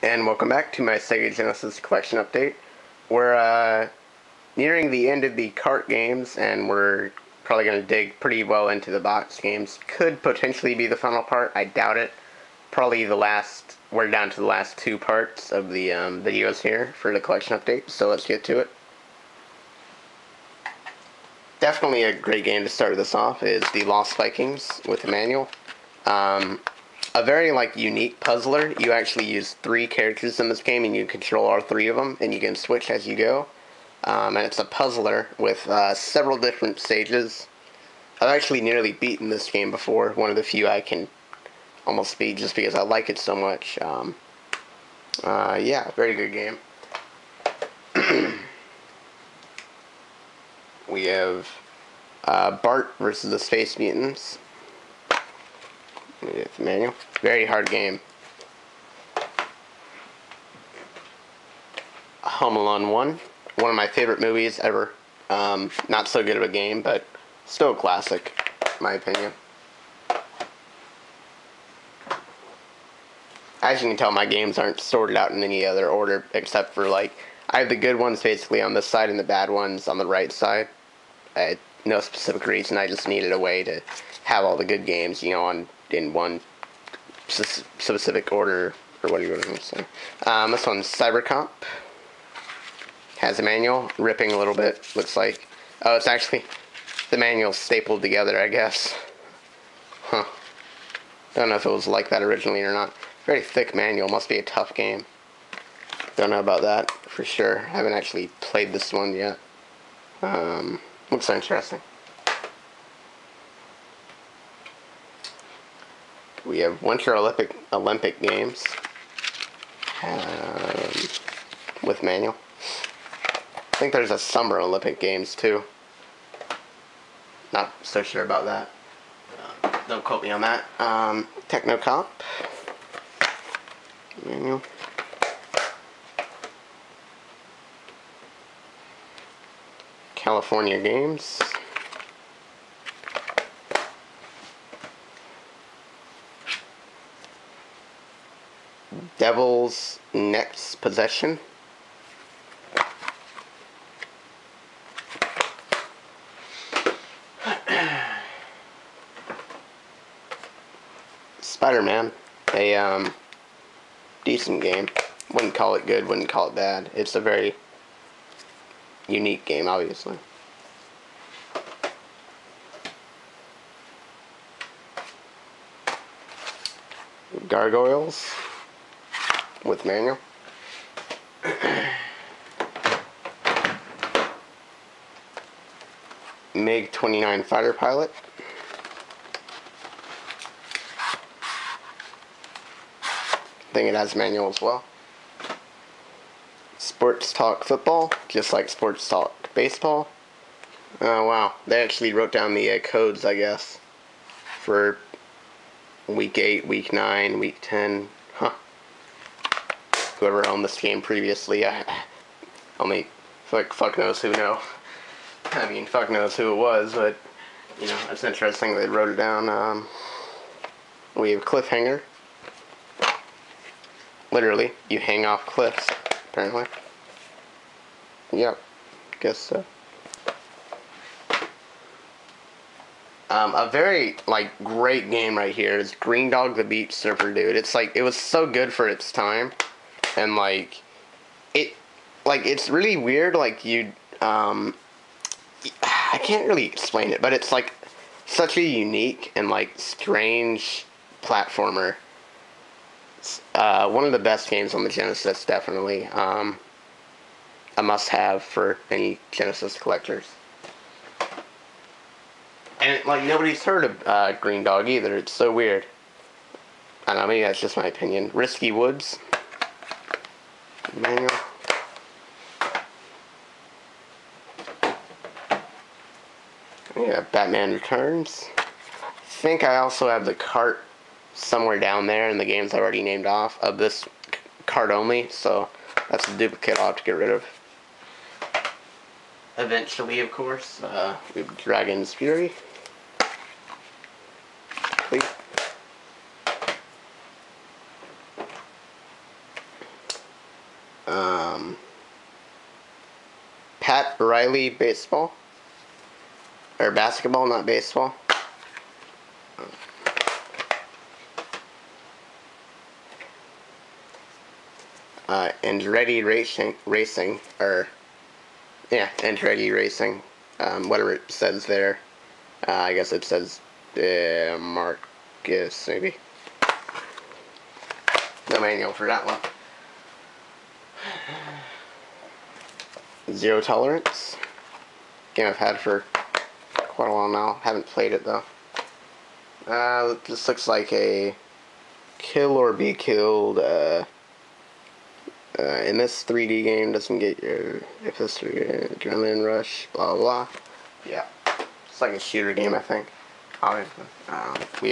And welcome back to my Sega Genesis collection update. We're nearing the end of the kart games, and we're probably going to dig pretty well into the box games. Could potentially be the final part. I doubt it. Probably the last. We're down to the last two parts of the videos here for the collection update. So let's get to it. Definitely a great game to start this off is the Lost Vikings with the manual. A very unique puzzler. You actually use 3 characters in this game, and you control all 3 of them, and you can switch as you go. And it's a puzzler with several different stages. I've actually nearly beaten this game before. One of the few I can almost beat just because I like it so much. Yeah, very good game. We have Bart versus the Space Mutants. The manual. Very hard game. Home Alone 1. One of my favorite movies ever. Not so good of a game, but still a classic, in my opinion. As you can tell, my games aren't sorted out in any other order, except for, I have the good ones basically on this side and the bad ones on the right side. No specific reason, I just needed a way to have all the good games, in one specific order, or what do you want to say. This one's Cybercop. Has a manual, ripping a little bit, looks like. Oh, it's actually, the manual's stapled together, I guess. Huh. Don't know if it was like that originally or not. Very thick manual, must be a tough game. Don't know about that, for sure. Haven't actually played this one yet. Looks interesting. We have Winter Olympic Games with manual. I think there's a Summer Olympic Games too. Not so sure about that. Don't quote me on that. Techno Cop manual. California Games. Devil's Next Possession. Spider-Man. A decent game. Wouldn't call it good, wouldn't call it bad. It's a very unique game, obviously. Gargoyles with manual. MiG-29 fighter pilot. I think it has manual as well. Sports Talk Football, just like Sports Talk Baseball. Oh wow, they actually wrote down the codes, I guess, for week 8, week 9, week 10. Huh. Whoever owned this game previously, only fuck knows who know. I mean, fuck knows who it was, but it's interesting they wrote it down. We have Cliffhanger. Literally, you hang off cliffs, apparently. Yep, guess so. A very, great game right here is Green Dog the Beach Surfer, dude. It's it was so good for its time. And, it's really weird, I can't really explain it, but it's, such a unique and, strange platformer. One of the best games on the Genesis, definitely. A must-have for any Genesis collectors. And, nobody's heard of Green Dog either. It's so weird. I don't know, maybe that's just my opinion. Risky Woods. Manual. Yeah, Batman Returns. I think I also have the cart somewhere down there in the games I already named off of this cart only, so that's a duplicate I'll have to get rid of. Eventually, of course, we have Dragon's Fury. Um, Pat Riley baseball. Or basketball, not baseball. Andretti Racing, or yeah, Andretti Racing, whatever it says there. I guess it says Marcus, maybe. No manual for that one. Zero Tolerance. Game I've had for quite a while now. Haven't played it though. This looks like a kill or be killed. In this 3D game doesn't get your if this adrenaline rush, blah blah blah. Yeah, it's like a shooter game, I think. Obviously,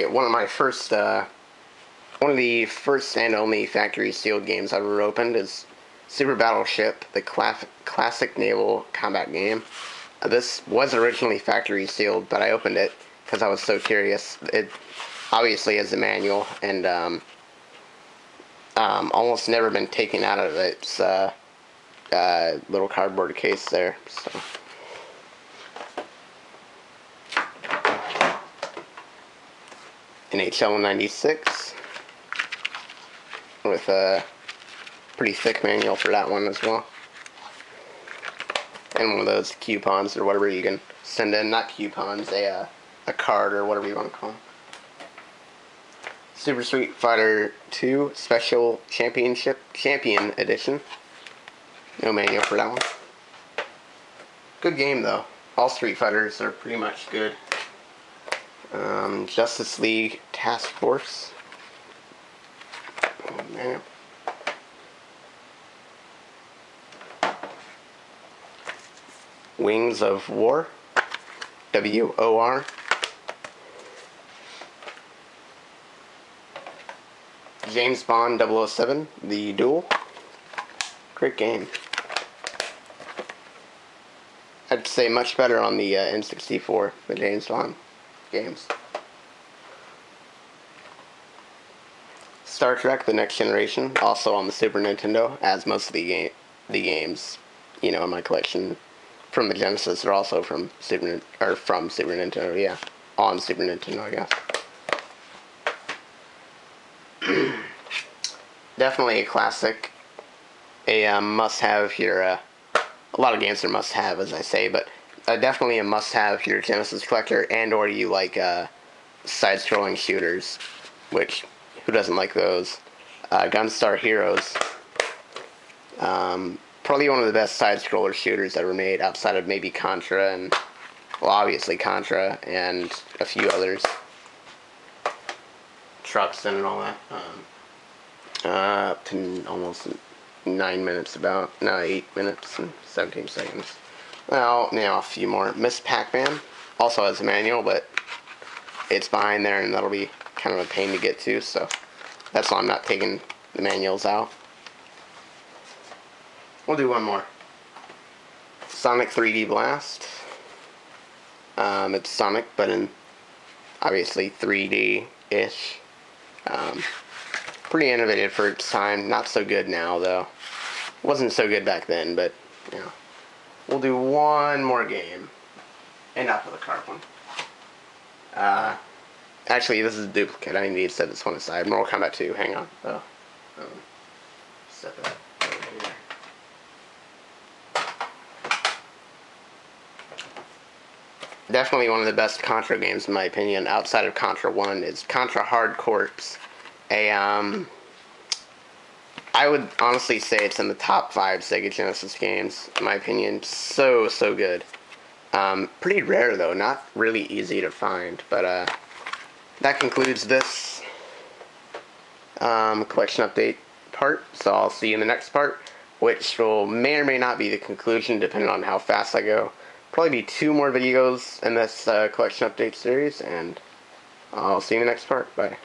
one of the first and only factory sealed games I've ever opened is Super Battleship, the classic naval combat game. This was originally factory sealed, but I opened it because I was so curious. It obviously is a manual, and almost never been taken out of its little cardboard case there. So. NHL 96 with a pretty thick manual for that one as well. And one of those coupons or whatever you can send in, not coupons, a card or whatever you want to call them. Super Street Fighter 2 Special Champion Edition. No manual for that one. Good game though. All Street Fighters are pretty much good. Justice League Task Force. Manual. Wings of War. WOR. James Bond 007, The Duel. Great game. I'd say much better on the N64, the James Bond games. Star Trek: The Next Generation, also on the Super Nintendo, as most of the games, in my collection from the Genesis are also from Super Nintendo, yeah, on Super Nintendo, I guess. Definitely a classic, a must-have here. A lot of games are must-have, as I say, but definitely a must-have if you're a Genesis collector and/or you like side-scrolling shooters, which who doesn't like those? Gunstar Heroes, probably one of the best side-scroller shooters ever made, outside of maybe Contra and, well, obviously Contra and a few others, Truxton and all that. Up to almost 9 minutes, 8 minutes and 17 seconds. Well, now a few more. Miss Pac-Man also has a manual, but it's behind there, and that'll be kind of a pain to get to, so that's why I'm not taking the manuals out. We'll do one more. Sonic 3D Blast. It's Sonic, but in obviously 3D-ish. Pretty innovative for its time. Not so good now, though. Wasn't so good back then, but, We'll do one more game. And after the card one. Actually, this is a duplicate. I need to set this one aside. Mortal Kombat 2. Hang on. Set that over here. Definitely one of the best Contra games, in my opinion, outside of Contra 1, is Contra Hard Corps. I would honestly say it's in the top 5 Sega Genesis games, in my opinion. So good. Pretty rare, though. Not really easy to find. But that concludes this collection update part. So I'll see you in the next part, which may or may not be the conclusion, depending on how fast I go. Probably be 2 more videos in this collection update series, and I'll see you in the next part. Bye.